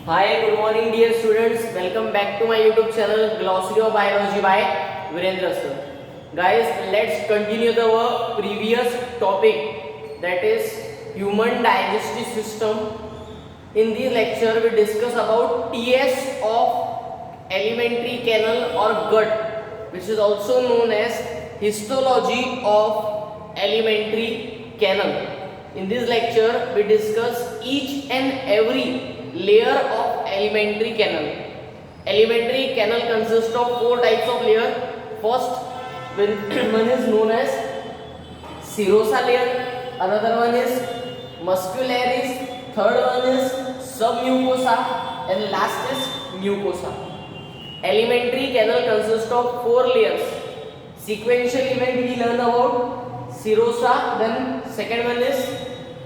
Hi, good morning dear students. Welcome back to my YouTube channel Glossary of Biology by Virendra sir. Guys, let's continue our previous topic, that is human digestive system. In this lecture we discuss about TS of alimentary canal or gut, which is also known as histology of alimentary canal. In this lecture we discuss each and every layer of alimentary canal. Alimentary canal consists of 4 types of layer. First one is known as serosa layer, another one is muscularis, third one is submucosa, and last is mucosa. Alimentary canal consists of 4 layers. Sequential event we learn about serosa, then second one is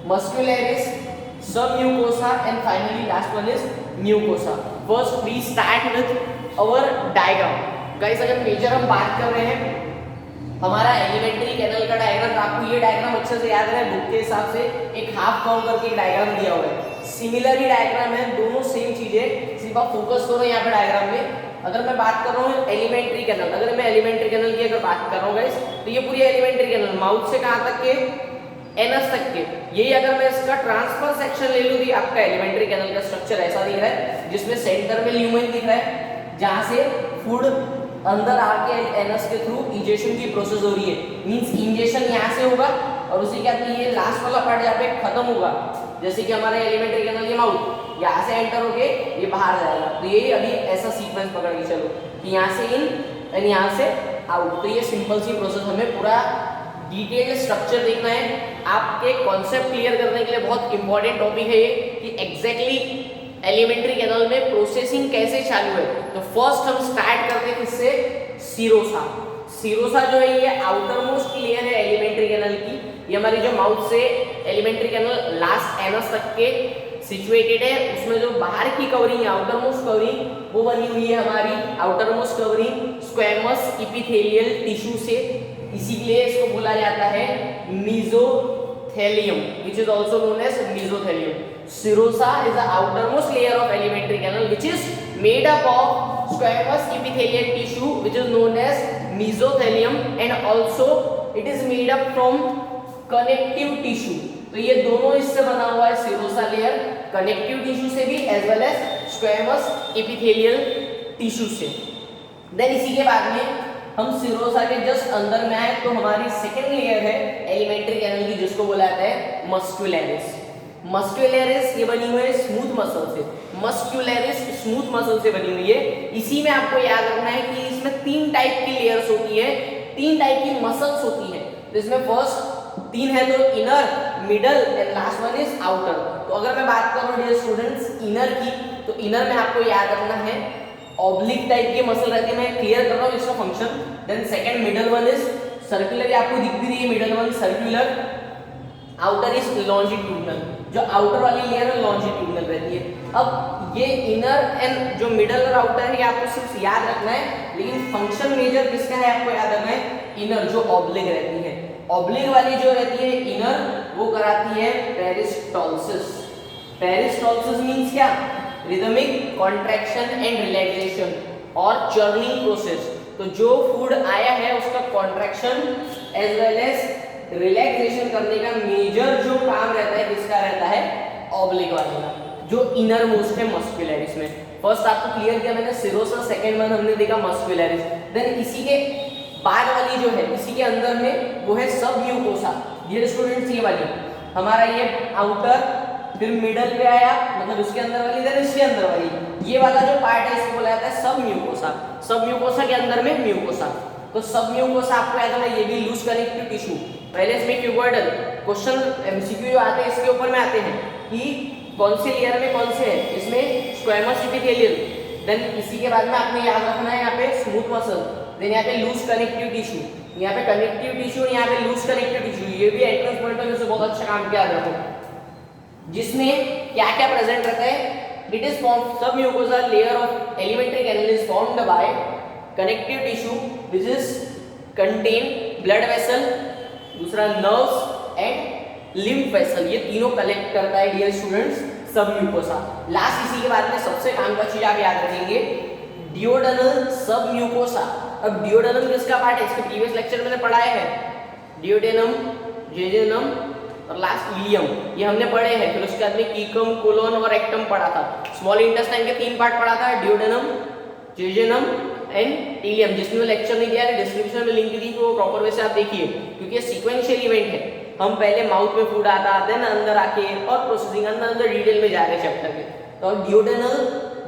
muscularis, submucosa, and finally last one is mucosa. First we start with our diagram. Guys, अगर major हम बात कर रहे हैं हमारा alimentary canal का diagram, आपको ये डायग्राम अच्छे से याद रहे, बुक के हिसाब से एक हाफ काउंट करके एक डायग्राम दिया हुआ है, सिमिलर ही डायग्राम है, दोनों सेम चीजें, सिर्फ आप फोकस करो यहाँ पे डायग्राम में। अगर मैं बात कर रहा हूँ एलिमेंट्री कैनल, अगर मैं एलिमेंट्री कैनल की अगर बात कर रहा हूँ गाइस, तो ये पूरी एलिमेंट्री कैनल माउथ से कहाँ तक के, एनस तक के, यही अगर मैं इसका ट्रांसफर सेक्शन ले लूँ तो आपका एलिमेंट्री कैनल का स्ट्रक्चर ऐसा दिख रहा है, जिसमें सेंटर में ल्यूमेन दिख रहा है, जहाँ से फूड अंदर आके एनस के थ्रू इंजेक्शन की प्रोसेस हो रही है, मींस इंजेक्शन यहाँ से होगा और उसी के बाद ये लास्ट वाला पार्ट जहाँ पे खत्म होगा, जैसे कि हमारा एलिमेंट्री कैनल ये माउथ यहाँ से एंटर होके ये बाहर जाएगा। तो ये अभी ऐसा सीक्वेंस पकड़ के चलो कि यहाँ से इन एंड यहाँ से आउट। तो ये सिंपल सी प्रोसेस, हमें पूरा डिटेल्ड स्ट्रक्चर देखना है। आपके कॉन्सेप्ट क्लियर करने के लिए बहुत इंपॉर्टेंट टॉपिक है ये कि एग्जैक्टली एलिमेंट्री कैनल में प्रोसेसिंग कैसे चालू है। तो फर्स्ट हम स्टार्ट करते हैं किससे, सीरोसा। सीरोसा जो है ये आउटर मोस्ट लेयर है एलिमेंट्री कैनल की, ये हमारी जो माउथ से एलिमेंट्री कैनल लास्ट एनस तक के सिचुएटेड है, उसमें जो बाहर की कवरिंग है आउटर मोस्ट कवरिंग वो बनी हुई है हमारी outer most covering squamous epithelial tissue से, इसीलिए इसको बोला जाता है mesothelium, which is also known as mesothelium. Serosa is the outermost layer of alimentary canal which is made up of squamous epithelial tissue which is known as mesothelium, and also it is made up from connective tissue. तो ये दोनों इससे बना हुआ है serosa layer, connective tissue से भी as well as squamous epithelial tissue से। देन इसी के बाद में हम सिरोसा के जस्ट अंदर में आए तो हमारी सेकेंड लेयर है एलिमेंट्री कैनल की, जिसको बोला जाता है मस्क्यूलरिस। मस्क्यूलरिस ये बनी हुई है स्मूथ मसल से, मस्क्यूलरिस स्मूथ मसल से बनी हुई है। इसी में आपको याद रखना है कि इसमें 3 टाइप की लेयर्स होती है, 3 टाइप की मसल्स होती है। तो इसमें फर्स्ट 3 है तो inner, middle and last one is outer. तो अगर मैं बात करूं डियर स्टूडेंट्स इनर की, तो इनर में आपको याद रखना है ऑब्लिक टाइप की मसल रहती है, मैं क्लियर कर रहा हूँ इसका function. Then second middle one is circular, आपको दिख भी रही है middle one circular, outer is longitudinal, जो आउटर वाली लेयर है लॉन्जिट्यूडनल रहती है। अब ये इनर एंड जो मिडल और आउटर है आपको सिर्फ याद रखना है, लेकिन फंक्शन मेजर किसका है आपको याद रखना है, इनर जो ऑब्लिक रहती है। ऑब्लिक वाली जो रहती है इनर वो कराती है पेरिस्टॉल्सिस। पेरिस्टॉल्सिस मींस क्या, रिदमिक कॉन्ट्रैक्शन एंड रिलैक्सेशन और चर्निंग प्रोसेस। तो जो फूड आया है उसका contraction as well as relaxation करने का मेजर जो काम रहता है किसका रहता है, ऑब्लिक वाले का, जो इनर मोस्ट है मस्क्यूलरिस में। फर्स्ट आपको क्लियर किया मैंने सिरोसा, सेकंड वन हमने देखा मस्क्यूलरिस। देन इसी के बाद वाली जो है इसी के अंदर में वो है सबम्यूकोसा। डियर स्टूडेंट्स ये वाली हमारा ये आउटर, फिर मिडल पे आया मतलब उसके अंदर वाली, देन इसके अंदर वाली, ये वाला जो पार्ट है इसको बोला जाता है सबम्यूकोसा। सबम्यूकोसा के अंदर में म्यूकोसा। तो सबम्यूकोसा आपको याद है ये भी लूज कनेक्टिव टिश्यू। पहले इसमें क्यूबॉइडल क्वेश्चन एमसीक्यू जो आते हैं इसके ऊपर में आते हैं कि कौन से लेयर में कौन से है, इसमें स्क्वेमस एपिथेलियल, देन इसी के बाद में आपने याद रखना है यहाँ पे स्मूथ मसल, देन यहाँ पे लूज कनेक्टिव टिश्यू, यहाँ पे कनेक्टिव टिश्यू, यहाँ पे लूज कनेक्टिव टिश्यू। ये भी एंट्रेंस पॉइंट ऑफ व्यू से बहुत अच्छा काम किया रखो, जिसमें क्या क्या प्रेजेंट रहता है। It is form submucosa layer of alimentary canal is formed by connective tissue which is contain blood vessel, दूसरा नर्व्स एंड लिम्फ वेसल, ये तीनों कलेक्ट करता है dear students submucosa. Last इसी के बाद में सबसे काम का चीज आप याद रखेंगे, डियोडेनल सब म्यूकोसा। अब डियोडेनम किसका पार्ट है, इसके प्रीवियस लेक्चर मैंने पढ़ाया है, डियोडेनम, जेजुनम और लास्ट इलियम, ये हमने पढ़े हैं। फिर उसके बाद में कीकम, कोलोन और रेक्टम पढ़ा था। स्मॉल इंटेस्टाइन के 3 पार्ट पढ़ा था, डियोडेनम, जेजुनम एंड इलियम। जिसने वो लेक्चर नहीं दिया है डिस्क्रिप्शन में लिंक दी, तो प्रॉपर वे से आप देखिए, क्योंकि ये सीक्वेंशियल इवेंट है। हम पहले माउथ में फूड आता, देन अंदर आके और प्रोसेसिंग अंदर डिटेल में जा रहे हैं चैप्टर के। तो डियोडेनल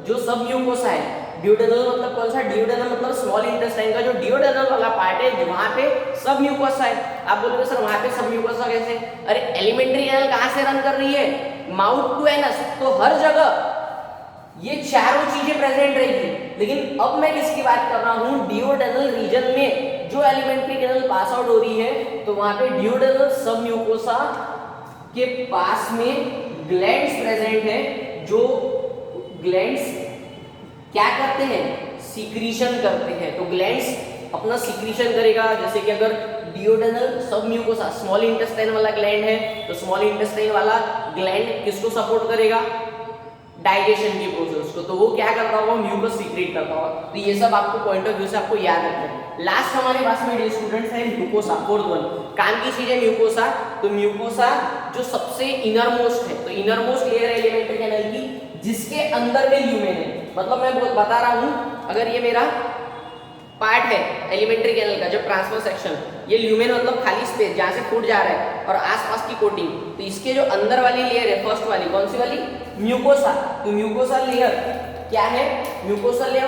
जो सब म्यूकोसा है, डियोडेनल मतलब कौन सा, डियोडेनल मतलब स्मॉल इंटेस्टाइन का जो डियोडेनल वाला पार्ट है, वहां पे सब म्यूकोसा है। आप बोलोगे सर वहां पे सब म्यूकोसा कैसे, अरे एलिमेंट्री कैनल कहां से रन कर रही है, माउथ टू एनस, तो हर जगह ये चारों चीजें प्रेजेंट रहेगी। लेकिन अब मैं किसकी बात कर रहा हूं, डियोडेनल रीजन में जो एलिमेंट्री कैनल पास आउट हो रही है, तो वहां पे डियोडेनल सब म्यूकोसा के पास में ग्लैंड्स प्रेजेंट है। जो ग्लैंड्स क्या करते हैं, सीक्रीशन करते हैं। तो ग्लैंड्स अपना सीक्रीशन करेगा, जैसे कि अगर डियोडेनल सब म्यूकोसा स्मॉल इंटेस्टाइन वाला ग्लैंड है, तो स्मॉल इंटेस्टाइन वाला ग्लैंड किसको सपोर्ट करेगा, डाइजेशन की प्रोसेस को। तो वो क्या करता होगा, म्यूकस सीक्रेट करता होगा। तो ये सब आपको पॉइंट ऑफ व्यू से आपको याद रखना है। लास्ट हमारे पास में डियर स्टूडेंट्स है म्यूकोसा, फोर्थ वन। काम की चीज है म्यूकोसा। तो म्यूकोसा जो सबसे इनर मोस्ट है, तो इनर मोस्ट लेयर है एलिमेंट्री कैनल की, जिसके अंदर में ल्यूमेन है। मतलब मैं बता रहा हूं, अगर ये मेरा पार्ट है एलिमेंट्री कैनल का, जो ट्रांसफर सेक्शन, ये ल्यूमेन मतलब खाली स्पेस जहां से फूड जा रहा है और आसपास की कोटिंग, तो इसके जो अंदर वाली लेयर है, फर्स्ट वाली कौन सी वाली, म्यूकोसा। तो म्यूकोसा लेयर क्या है, म्यूकोसा लेयर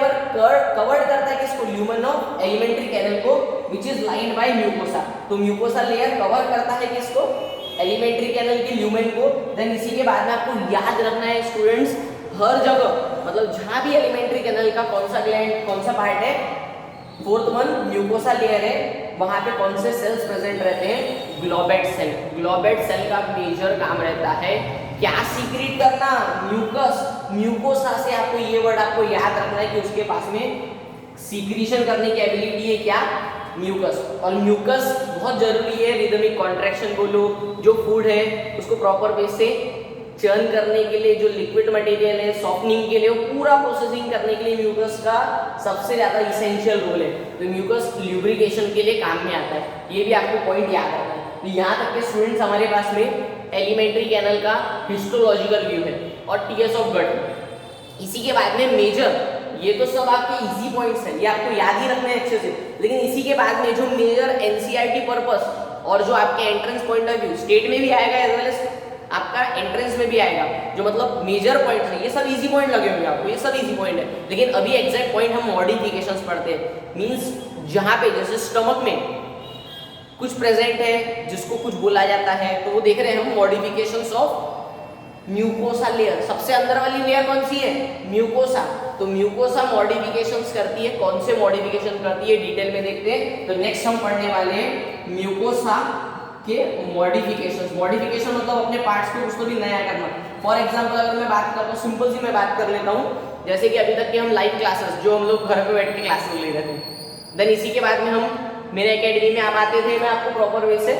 कवर्ड करता है किसको, ल्यूमेन ऑफ एलिमेंट्री कैनल को, which is lined bye mucosa. तो म्यूकोसा लेयर कवर करता है किसको, एलिमेंट्री कैनल के ल्यूमेन को। देन इसी के बाद में आपको याद रखना है स्टूडेंट्स, हर जगह मतलब जहां भी एलिमेंट्री कैनल का कौन सा ग्लैंड, कौन सा पार्ट है, फोर्थ वन म्यूकोसा लेयर है, वहां पे कौन से सेल्स प्रेजेंट रहते हैं, ग्लोबेट सेल। ग्लोबेट सेल का मेजर काम रहता है क्या, सीक्रेट करना, म्यूकस। म्यूकोसा से आपको ये वर्ड आपको याद रखना है कि उसके पास में सीक्रेशन करने की एबिलिटी है क्या, म्यूकस। और म्यूकस बहुत जरूरी है, रिदमिक कॉन्ट्रैक्शन बोलो, जो फूड है उसको प्रॉपर वे से चर्न करने के लिए, जो लिक्विड मटेरियल है सॉफ्टनिंग के लिए, वो पूरा प्रोसेसिंग करने के लिए म्यूकस का सबसे ज्यादा इसेंशियल रोल है। तो म्यूकस ल्यूब्रिकेशन के लिए काम में आता है, ये भी आपको पॉइंट याद रखना है। तो यहाँ तक के स्टूडेंट्स हमारे पास में एलिमेंट्री कैनल का हिस्टोलॉजिकल व्यू है और टीएस ऑफ गट। इसी के बाद में मेजर, ये तो सब आपके इजी पॉइंट्स हैं, ये आपको याद ही रखना है अच्छे से। लेकिन इसी के बाद में जो मेजर एनसीईआरटी पर्पस और जो आपके entrance point of view state में भी आएगा एज वेल एज आपका एंट्रेंस में भी आएगा, जो मतलब मेजर पॉइंट्स है, ये सब इजी पॉइंट लगे होंगे आपको, ये सब इजी पॉइंट है। लेकिन अभी एग्जैक्ट पॉइंट हम मॉडिफिकेशंस पढ़ते हैं, मींस जहां पे जैसे स्टमक में कुछ प्रेजेंट है जिसको कुछ बोला जाता है, तो वो देख रहे हैं हम मॉडिफिकेशंस ऑफ म्यूकोसा लेयर। सबसे अंदर वाली लेयर कौन सी है, म्यूकोसा। तो म्यूकोसा मॉडिफिकेशंस करती है, कौन से मॉडिफिकेशन करती है डिटेल में देखते हैं। तो नेक्स्ट हम पढ़ने वाले हैं म्यूकोसा के मॉडिफिकेशंस। मॉडिफिकेशन मतलब अपने पार्ट्स को कुछ तो भी नया करना। फॉर एग्जांपल अगर मैं बात करता हूँ, सिंपल सी मैं बात कर लेता हूँ, जैसे कि अभी तक के हम लाइव क्लासेस जो हम लोग घर पे बैठ के क्लासेस ले रहे थे, देन इसी के बाद में हम मेरे एकेडमी में आप आते थे, मैं आपको प्रॉपर वे से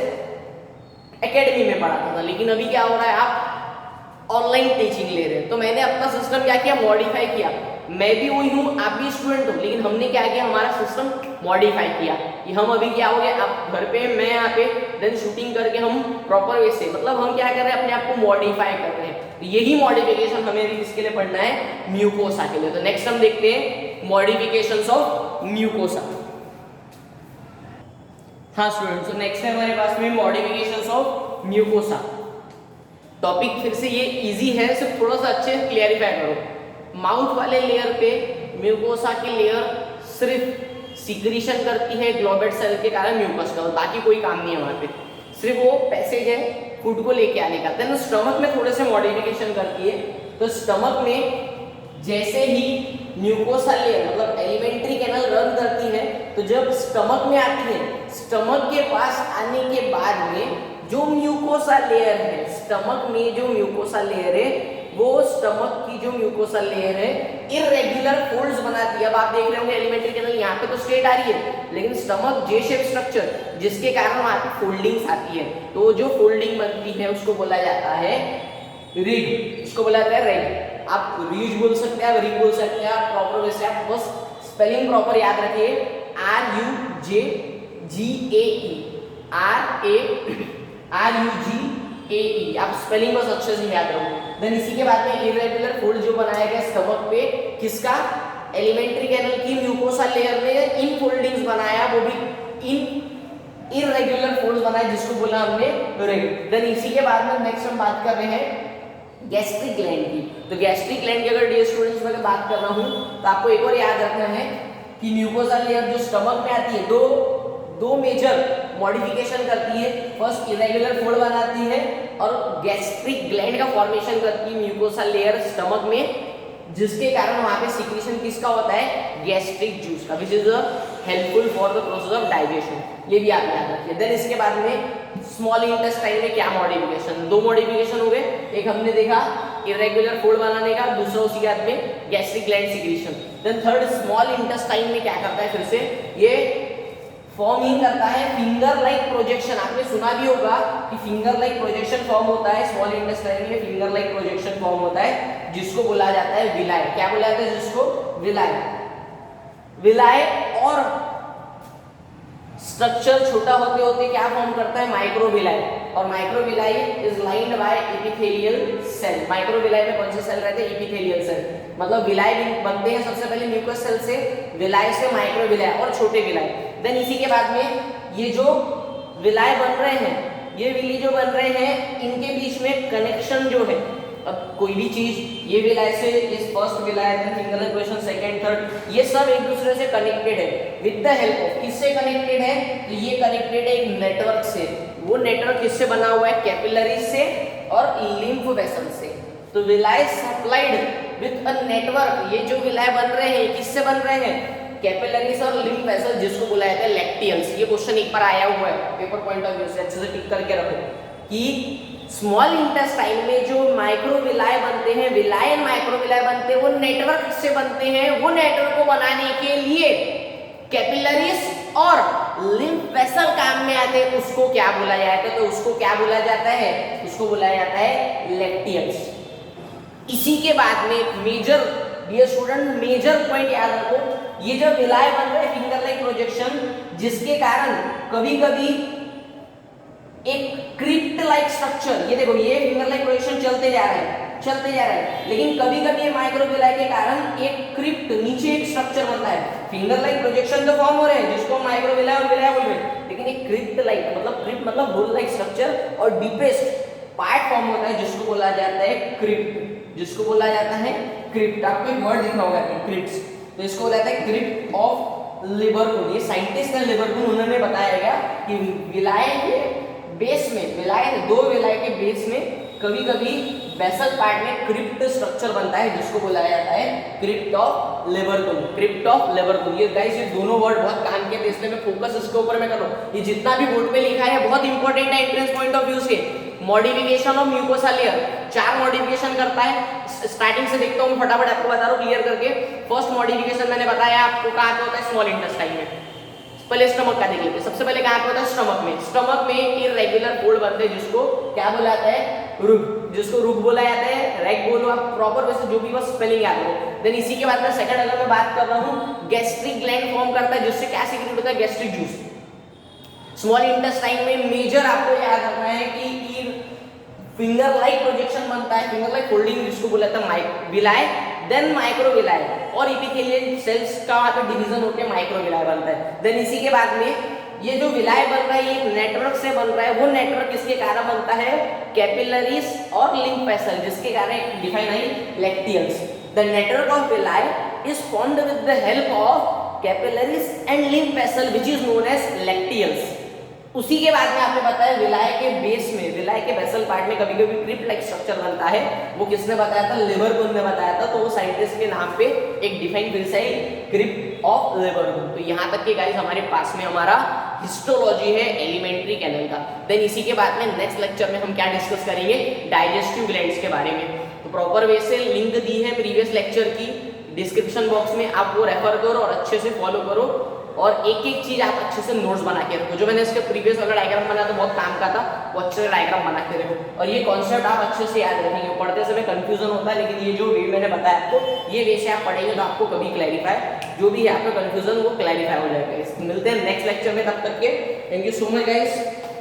एकेडमी में पढ़ाता था। लेकिन अभी क्या हो रहा है, आप ऑनलाइन टीचिंग ले रहे हैं। तो मैंने अपना सिस्टम क्या किया, मॉडिफाई किया। मैं भी वही हूँ, आप भी स्टूडेंट हो, लेकिन हमने क्या किया, हमारा सिस्टम मॉडिफाई किया कि हम अभी क्या हो गया, आप घर पे, मैं यहाँ पे, देन शूटिंग करके हम प्रॉपर वे से, मतलब हम क्या कर रहे हैं, अपने आप को मॉडिफाई कर रहे हैं। तो यही मॉडिफिकेशन हमें अभी किसके लिए पढ़ना है, म्यूकोसा के लिए। तो नेक्स्ट हम देखते हैं मॉडिफिकेशंस ऑफ म्यूकोसा। हाँ स्टूडेंट्स, तो नेक्स्ट है हमारे पास में मॉडिफिकेशंस ऑफ म्यूकोसा। टॉपिक फिर से ये इजी है, सिर्फ थोड़ा सा अच्छे क्लियरिफाई करो। माउथ वाले लेयर पे म्यूकोसा की लेयर सिर्फ सीक्रेशन करती है ग्लोबेट सेल के कारण म्यूकस का, बाकी कोई काम नहीं है वहाँ पे, सिर्फ वो पैसेज है फूड को लेके आने का। देन स्टमक में थोड़े से मॉडिफिकेशन करती है। तो स्टमक में जैसे ही म्यूकोसा लेयर मतलब एलिमेंट्री कैनल रन करती है, तो जब स्टमक में आती है, स्टमक के पास आने के बाद में जो म्यूकोसा लेयर है, स्टमक में जो म्यूकोसा लेयर है, वो स्टमक की जो म्यूकोसा लेयर है इरेगुलर फोल्ड्स बनाती है। अब आप देख रहे होंगे एलिमेंट्री कैनल यहाँ पे तो स्ट्रेट आ रही है, लेकिन स्टमक जे शेप स्ट्रक्चर, जिसके कारण वहाँ पे फोल्डिंग्स आती है। तो जो फोल्डिंग बनती है उसको बोला जाता है रिग, इसको बोला जाता है रेग। आप रीज बोल सकते हैं, आप रिग बोल सकते हैं, आप प्रॉपर वैसे आप बस स्पेलिंग प्रॉपर याद रखिए, RUJGAE, RUGAE, आप स्पेलिंग बस अच्छे से याद रखो। देन इसी के बाद में इरेगुलर फोल्ड जो बनाया गया स्टमक पे, किसका, एलिमेंट्री कैनल की म्यूकोसा लेयर में इन फोल्डिंग्स बनाया, वो भी इन इरेगुलर फोल्ड्स बनाए, जिसको बोला हमने रेग। देन इसी के बाद में नेक्स्ट हम बात कर रहे हैं गैस्ट्रिक ग्लैंड की। तो गैस्ट्रिक ग्लैंड की अगर डियर स्टूडेंट्स मैं बात कर रहा हूं तो आपको एक और याद रखना है कि म्यूकोसा लेयर जो स्टमक में आती है, दो मेजर मॉडिफिकेशन करती है। फर्स्ट इरेगुलर फोल्ड बनाती है और गैस्ट्रिक ग्लैंड का फॉर्मेशन करती है म्यूकोसा लेयर स्टमक में, जिसके कारण वहां पे सिक्रीशन किसका होता है, गैस्ट्रिक जूस का, which is helpful for the process of digestion. ये भी आप याद रखिए। देन इसके बाद में स्मॉल इंटेस्टाइन में क्या मॉडिफिकेशन, दो मॉडिफिकेशन हो गए, एक हमने देखा इरेगुलर फोल्ड बनाने का, दूसरा उसी के बाद में gastric gland secretion. Then third small intestine में क्या करता है, फिर से ये फॉर्म ही करता है फिंगर लाइक प्रोजेक्शन। आपने सुना भी होगा कि फिंगर लाइक प्रोजेक्शन फॉर्म होता है स्मॉल इंटेस्टाइन में, फिंगर लाइक प्रोजेक्शन फॉर्म होता है, जिसको बोला जाता है विलाय। क्या बोला जाता है, जिसको विलाय। विलाय और स्ट्रक्चर छोटा होते होते क्या फॉर्म करता है, माइक्रोविलाई। और microvilli is lined by epithelial cell. Microvilli में कौन से सेल रहते हैं, एपिथेलियल सेल। मतलब विलाई बनते हैं सबसे पहले म्यूकस सेल से, विलाई से माइक्रोविलाई और छोटे विलाई। देन इसी के बाद में ये जो विलाय बन रहे हैं, ये विली जो बन रहे हैं, इनके बीच में कनेक्शन जो है, अब कोई भी चीज ये विलाय से इस first villi then finger equation second third, ये सब एक दूसरे से कनेक्टेड है विद द हेल्प ऑफ, किससे कनेक्टेड है, तो ये कनेक्टेड है एक नेटवर्क से। वो नेटवर्क किससे बना हुआ है, कैपिलरीज से और लिम्फ वेसल से। तो विलाय सप्लाइड विद अ नेटवर्क, ये जो विलाय बन रहे हैं किससे बन रहे हैं, कैपिलरीज और लिम्फ वेसल, जिसको बुलाया जाता है लैक्टियंस। ये क्वेश्चन एक बार आया हुआ है पेपर पॉइंट ऑफ व्यू से, अच्छे से टिक करके रखो कि स्मॉल इंटेस्टाइन में जो माइक्रोविलाय बनते हैं, विलाय एंड माइक्रोविलाय बनते हैं, वो नेटवर्क से बनते हैं। वो नेटवर्क को बनाने के लिए कैपिलरीज और लिम्फ वेसल काम में आते हैं। उसको क्या बोला जाता है, तो उसको क्या बोला जाता है, उसको बोला जाता है लैक्टियंस। इसी के बाद में major, dear student major point याद रखो, ये जो विलाय बन रहे हैं फिंगर लाइक प्रोजेक्शन, जिसके कारण कभी कभी एक क्रिप्ट लाइक स्ट्रक्चर, ये देखो ये फिंगर लाइक प्रोजेक्शन चलते जा रहे हैं, लेकिन कभी कभी ये माइक्रोविलाय के कारण एक क्रिप्ट, नीचे एक स्ट्रक्चर बनता है। फिंगर लाइक प्रोजेक्शन तो फॉर्म हो रहे हैं, जिसको माइक्रोविलाय और विलाय बोल रहे हैं, लेकिन एक क्रिप्ट लाइक मतलब होल लाइक स्ट्रक्चर और डीपेस्ट पार्ट फॉर्म होता है, जिसको बोला जाता है क्रिप्ट, जिसको बोला जाता है क्रिप्ट। आपको एक वर्ड दिखा होगा क्रिप्ट्स, तो इसको बोला जाता है क्रिप्ट ऑफ लिबरपूल। ये साइंटिस्ट है लिबरपूल, उन्होंने बताया गया कि विलाय के बेस में, विलाय दो विलाय के बेस में कभी कभी वेसल पार्ट में क्रिप्ट स्ट्रक्चर बनता है, जिसको बोला जाता है क्रिप्ट ऑफ लिबरपूल। क्रिप्ट ऑफ लिबरपूल, ये गाइस ये दोनों वर्ड बहुत काम के, इसलिए मैं फोकस इसके ऊपर मैं कर रहा हूं। ये जितना भी बोर्ड पे लिखा है बहुत इंपॉर्टेंट है एंट्रेंस पॉइंट ऑफ व्यू से। Modification of mucosa layer, 4 modification करता है। स्टार्टिंग से देखता हूँ, फटाफट आपको बता रहा हूँ क्लियर करके। फर्स्ट मॉडिफिकेशन मैंने बताया आपको कहाँ पे होता है, स्मॉल इंटेस्टाइन में। पहले स्टमक का देख लेते हैं। सबसे पहले कहाँ पे होता है, स्टमक में। स्टमक में इरेगुलर फोल्ड बनते हैं, जिसको क्या बोला जाता है, रुग, जिसको रुग बोला जाता है, रैक बोलो आप प्रॉपर, वैसे जो भी बस स्पेलिंग याद रखो। देन इसी के बाद में सेकंड अगर मैं बात कर रहा हूँ, गैस्ट्रिक ग्लैंड फॉर्म करता है, जिससे क्या सीक्रेट होता है, गैस्ट्रिक जूस। स्मॉल इंटेस्टाइन में मेजर आपको याद रखना है कि फिंगर लाइक प्रोजेक्शन बनता है, फिंगर लाइक फोल्डिंग, जिसको बोला जाता है विलाय, देन माइक्रोविलाय, और एपिथेलियल सेल्स का वहां पे डिवीजन होकर माइक्रोविलाय बनता है। देन इसी के बाद में ये जो विलाय बन रहा है, ये नेटवर्क से बन रहा है। वो नेटवर्क किसके कारण बनता है, कैपिलरीज और लिम्फ वेसल, जिसके कारण डिफाइन है lacteals. The network of villi is formed with the help of capillaries and lymph vessel, which is known as lacteals. उसी के बाद में आपने बताया विलाय के बेस में, विलाय के वेसल पार्ट में कभी कभी क्रिप्ट लाइक स्ट्रक्चर बनता है। वो किसने बताया था, लिबरपूल ने बताया था। तो वो साइंटिस्ट के नाम पे एक डिफाइन फिर से क्रिप्ट ऑफ लिबरपूल। तो यहाँ तक के गाइस हमारे पास में हमारा हिस्टोलॉजी है एलिमेंट्री कैनल का। देन इसी के बाद में नेक्स्ट लेक्चर में हम क्या डिस्कस करेंगे, डाइजेस्टिव ग्लैंड्स के बारे में। तो प्रॉपर वे से लिंक दी है प्रीवियस लेक्चर की डिस्क्रिप्शन बॉक्स में, आप वो रेफर करो और अच्छे से फॉलो करो। और एक एक चीज आप अच्छे से नोट्स बना के रखो। जो मैंने इसके प्रीवियस वाला डायग्राम बनाया तो बहुत काम का था, वो अच्छे से डायग्राम बना के रखो। और ये कॉन्सेप्ट आप अच्छे से याद रखेंगे, पढ़ते समय कंफ्यूजन होता है, लेकिन ये जो वे मैंने बताया आपको, ये वे से आप पढ़ेंगे तो आपको कभी क्लैरिफाई जो भी है आपका कंफ्यूजन वो क्लैरिफाई हो जाएगा। मिलते हैं नेक्स्ट लेक्चर में, तब तक के thank you so much guys.